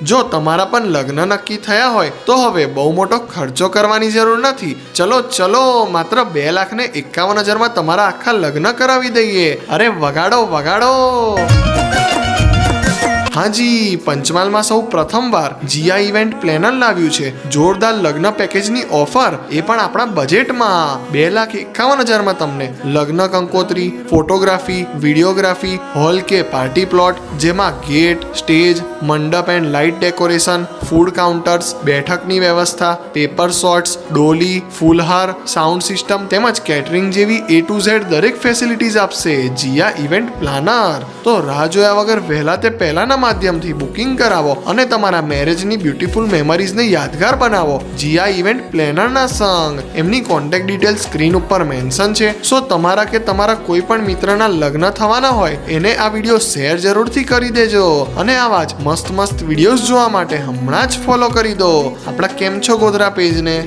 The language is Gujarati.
જો તમારા પણ લગ્ન નક્કી થયા હોય તો હવે બહુ મોટો ખર્ચો કરવાની જરૂર નથી. ચલો માત્ર 2,51,000માં તમારા આખા લગ્ન કરાવી દઈએ. અરે વગાડો. હાજી, પંચમહાલમાં સૌ પ્રથમવાર જીયા ઇવેન્ટ પ્લેનર લાવ્યું છે જોરદાર લગ્ન પેકેજની ઓફર, એ પણ આપણા બજેટમાં. 2,51,000માં તમને લગ્ન કંકોત્રી, ફોટોગ્રાફી, વિડીયોગ્રાફી, હોલ કે પાર્ટી પ્લોટ, જેમાં ગેટ, સ્ટેજ, મંડપ and light decoration, food counters, બેઠકની વ્યવસ્થા, પેપર શોટ્સ, ડોલી, ફૂલહાર, સાઉન્ડ સિસ્ટમ તેમજ કેટરિંગ જેવી A to Z દરેક ફેસિલિટીઝ આપશે જીયા ઇવેન્ટ પ્લાનર. તો રાહ જોયા વગર વહેલા તે પહેલાના માધ્યમથી બુકિંગ કરાવો અને તમારા મેરેજની બ્યુટીફુલ મેમરીઝને યાદગાર બનાવો જીયા ઇવેન્ટ પ્લેનરના સંગ. એમની કોન્ટેક્ટ ડિટેલ્સ સ્ક્રીન ઉપર મેન્શન છે. સો તમારા કે તમારા કોઈ પણ મિત્રના લગ્ન થવાના હોય એને આ વિડીયો શેર જરૂરથી કરી દેજો. અને આવા જ મસ્ત વિડીયોઝ જોવા માટે હમણાં જ ફોલો કરી દો આપણા કેમ છો ગોધરા પેજને.